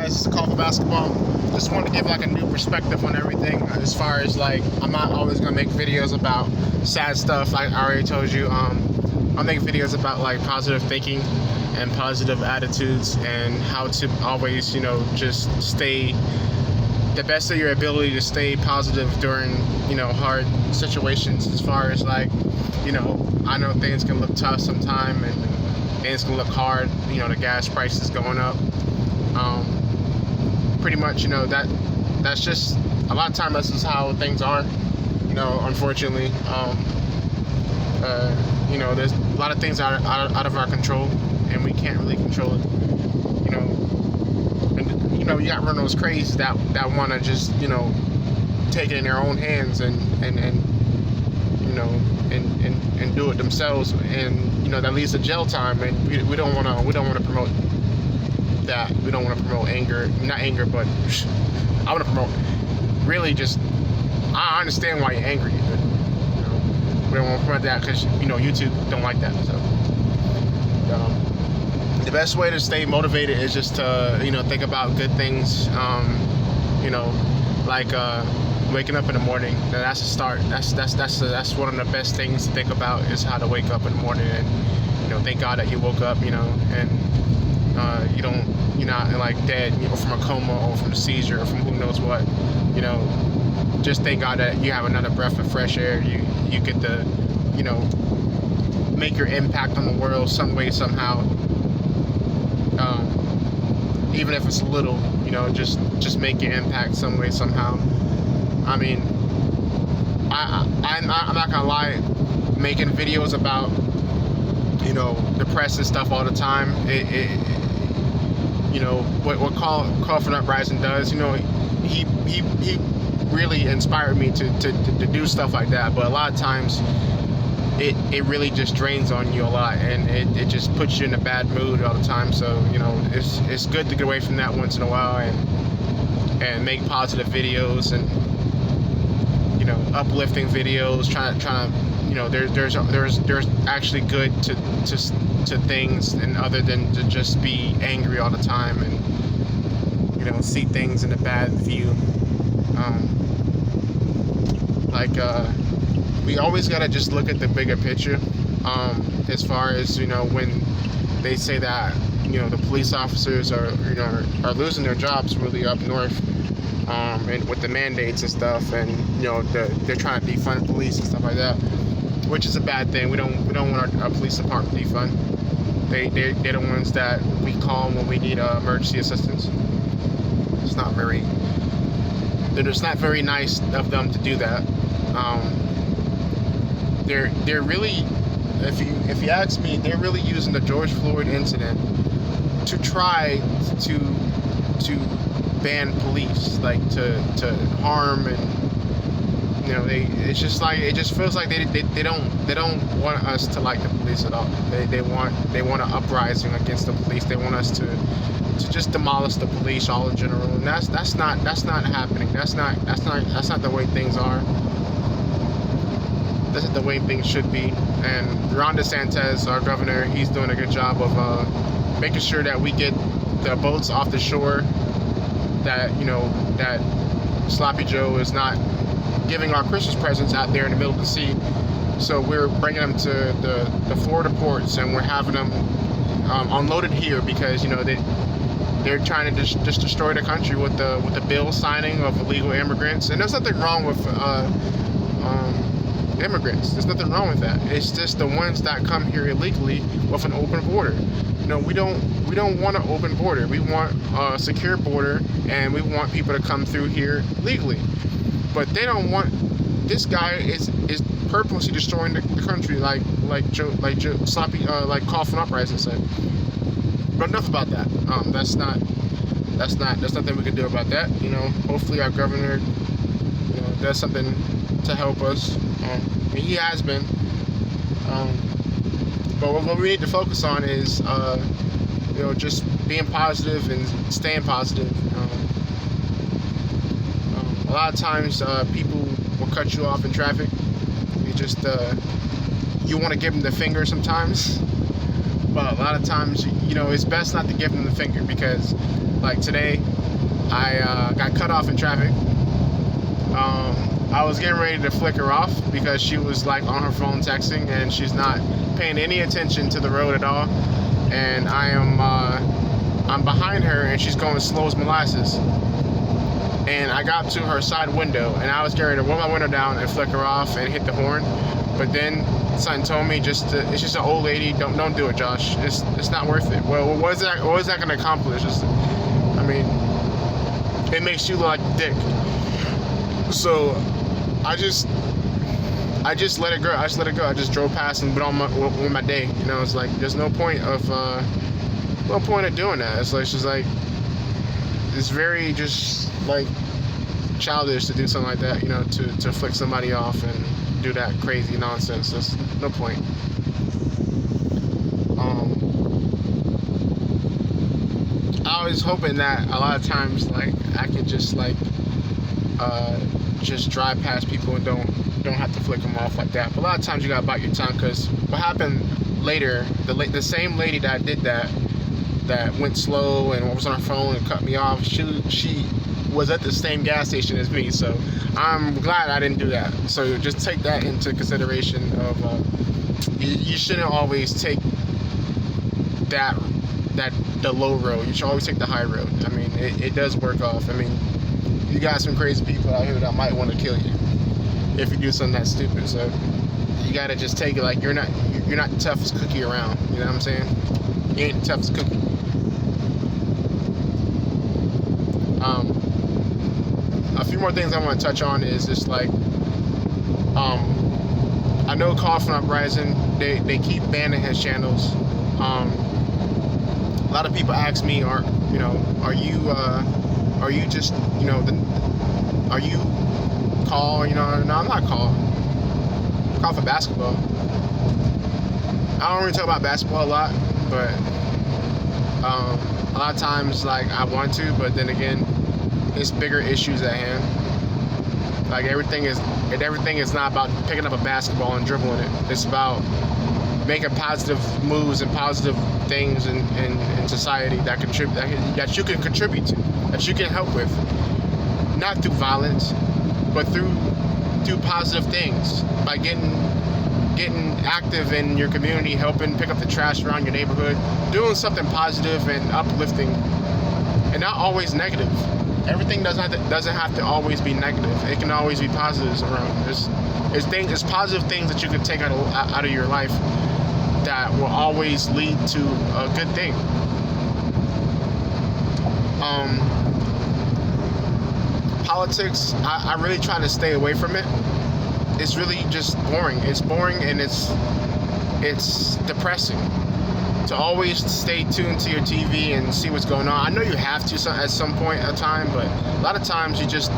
guys, it's a call for basketball. Just wanted to give like a new perspective on everything. As far as like, I'm not always gonna make videos about sad stuff. Like I already told you, I'll make videos about like positive thinking and positive attitudes and how to always, just stay the best of your ability to stay positive during, hard situations. As far as like, I know things can look tough sometime and things can look hard. The gas prices going up. Pretty much, that's just a lot of time. This is how things are. Unfortunately, there's a lot of things out of our control, and we can't really control it. And you got one of those crazies that want to just take it in their own hands and do it themselves, and that leads to jail time. And we don't want to promote that. We don't want to promote anger, not anger, but I want to promote really just. I understand why you're angry, but we don't want to promote that because YouTube don't like that. So the best way to stay motivated is just to think about good things. Like waking up in the morning. That's a start. That's one of the best things to think about, is how to wake up in the morning and thank God that you woke up. And you're not like dead, from a coma or from a seizure or from who knows what. Just thank God that you have another breath of fresh air. You get to make your impact on the world some way, somehow. Even if it's little, just make your impact some way, somehow. I mean, I'm not gonna lie, making videos about the press and stuff all the time, what Call for an Uprising does, he really inspired me to do stuff like that. But a lot of times it really just drains on you a lot, and it just puts you in a bad mood all the time. So it's good to get away from that once in a while and make positive videos and uplifting videos, trying to there's actually good to things, and other than to just be angry all the time and see things in a bad view. We always gotta just look at the bigger picture. As far as when they say that the police officers are losing their jobs really up north, and with the mandates and stuff, and they're trying to defund police and stuff like that, which is a bad thing. We don't want our police department defund. They're the ones that we call when we need emergency assistance. It's not very nice of them to do that. They're really, if you ask me, they're really using the George Floyd incident to try to ban police, like to harm, and it just feels like they don't want us to like the police at all. They want an uprising against the police. They want us to just demolish the police all in general, and that's not happening. That's not the way things are. This is the way things should be. And Ron DeSantis, our governor, he's doing a good job of making sure that we get the boats off the shore, that that Sloppy Joe is not giving our Christmas presents out there in the middle of the sea. So we're bringing them to the Florida ports, and we're having them unloaded here, because they're trying to just destroy the country with the bill signing of illegal immigrants. And there's nothing wrong with immigrants. There's nothing wrong with that. It's just the ones that come here illegally with an open border. We don't want an open border. We want a secure border, and we want people to come through here legally. But they don't want. This guy is purposely destroying the country, like Joe Sloppy, like Call for an Uprising said. But enough about that. There's nothing we can do about that. Hopefully our governor does something to help us. He has been. But what we need to focus on is just being positive and staying positive. A lot of times people will cut you off in traffic. You want to give them the finger sometimes, but a lot of times it's best not to give them the finger, because a Like today, I got cut off in traffic. I was getting ready to flick her off because she was like on her phone texting and she's not paying any attention to the road at all. And I'm behind her and she's going slow as molasses. And I got to her side window and I was getting ready to roll my window down and flick her off and hit the horn. But then something told me it's just an old lady. Don't do it, Josh. It's not worth it. Well, what is that going to accomplish? I mean, it makes you look like a dick. So I just let it go. I just drove past and went on with my day. You know, it's like there's no point of doing that. It's like it's very just like childish to do something like that. You know, to flick somebody off and do that crazy nonsense. There's no point. I was hoping that a lot of times like I could just drive past people and don't have to flick them off like that. But a lot of times you gotta bite your tongue, because what happened later, the same lady that did that went slow and was on her phone and cut me off, she was at the same gas station as me. So I'm glad I didn't do that. So just take that into consideration of you shouldn't always take the low road. You should always take the high road. I mean, it does work off. I mean, you got some crazy people out here that might want to kill you if you do something that stupid. So you gotta just take it like you're not the toughest cookie around. You know what I'm saying? You ain't the toughest cookie. A few more things I want to touch on is just like I know Coffin Uprising, they keep banning his channels. A lot of people ask me, are you just, you know, are you call, you know? No, I'm not call for basketball. I don't really talk about basketball a lot, but a lot of times like I want to, but then again, it's bigger issues at hand. Like everything is not about picking up a basketball and dribbling it. It's about making positive moves and positive things in society that you can contribute to, that you can help with, not through violence, but through positive things, by getting active in your community, helping pick up the trash around your neighborhood, doing something positive and uplifting, and not always negative. Everything doesn't have to always be negative. It can always be positives around. There's positive things that you can take out of your life that will always lead to a good thing. Politics, I really try to stay away from it. It's really just boring. It's boring and it's depressing to always stay tuned to your TV and see what's going on. I know you have to at some point in time, but a lot of times you just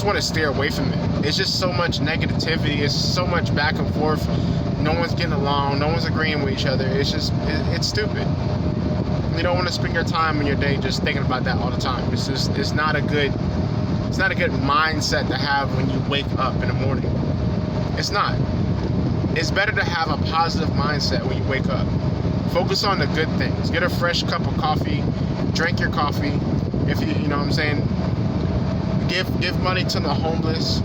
want to steer away from it. It's just so much negativity. It's so much back and forth. No one's getting along. No one's agreeing with each other. It's stupid. You don't want to spend your time in your day just thinking about that all the time. It's not a good mindset to have when you wake up in the morning. It's not. It's better to have a positive mindset when you wake up. Focus on the good things. Get a fresh cup of coffee. Drink your coffee. If you know what I'm saying. Give money to the homeless.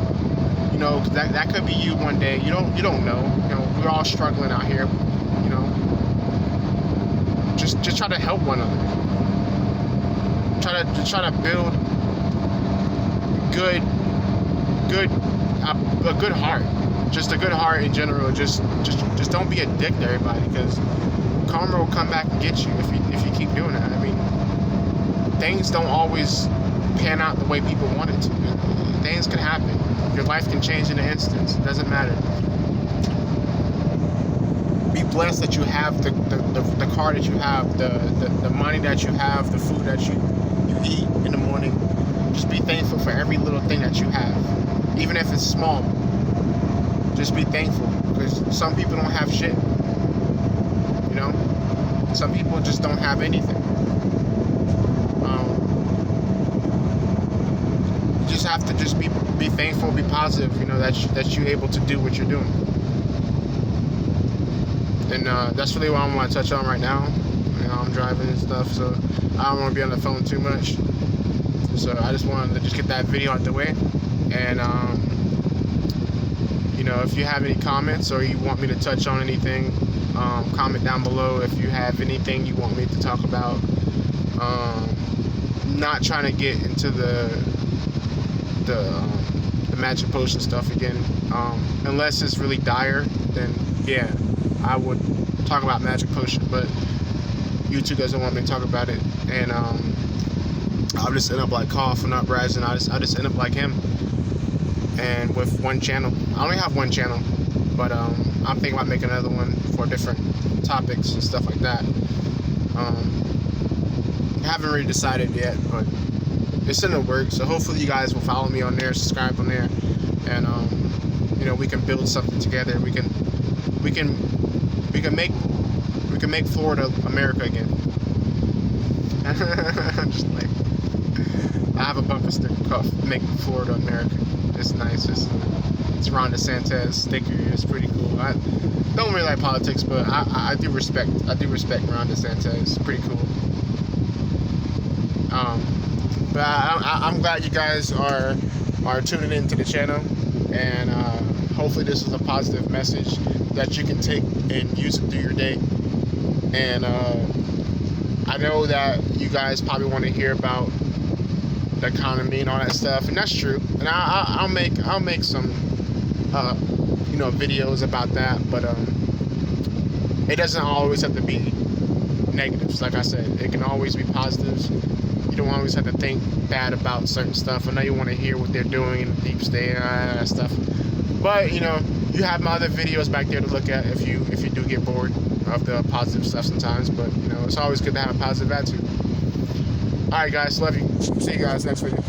You know, that could be you one day. You don't know. You know, we're all struggling out here. You know, just try to help one another. Try to build a good heart. Just a good heart in general. Just don't be a dick to everybody, because karma will come back and get you if you keep doing that. I mean, things don't always pan out the way people want it to. Things can happen. Your life can change in an instant. It doesn't matter. Be blessed that you have the car that you have, the money that you have, the food that you eat in the morning. Just be thankful for every little thing that you have, even if it's small. Just be thankful, because some people don't have shit. You know, some people just don't have anything. You just have to just be thankful, be positive. You know that you're able to do what you're doing. And that's really what I want to touch on right now. You know, I'm driving and stuff, so I don't want to be on the phone too much. So I just wanted to just get that video out the way. And you know, if you have any comments or you want me to touch on anything, comment down below. If you have anything you want me to talk about, not trying to get into the magic potion stuff again, unless it's really dire, then yeah, I would talk about magic potion, but YouTube doesn't want me to talk about it, and I'll just end up like coughing up, rising. I just end up like him, and with one channel. I only have one channel, but I'm thinking about making another one for different topics and stuff like that. I haven't really decided yet, but it's in the works. So hopefully you guys will follow me on there, subscribe on there, and you know, we can build something together. We can make Florida America again. Just like, I have a bumper sticker cuff, make Florida America. It's nice. It's Ron DeSantis sticker. It's pretty cool. I don't really like politics, but I do respect Ron DeSantis. It's pretty cool. But I'm glad you guys are tuning into the channel, and hopefully this is a positive message that you can take and use it through your day. And I know that you guys probably want to hear about the economy and all that stuff, and that's true. And I'll make some you know, videos about that, but it doesn't always have to be negatives. Like I said, it can always be positives. You don't always have to think bad about certain stuff. I know you want to hear what they're doing in the deep state and all that stuff, but you know, you have my other videos back there to look at if you do get bored of the positive stuff sometimes. But you know, it's always good to have a positive attitude. Alright guys, love you. See you guys next video.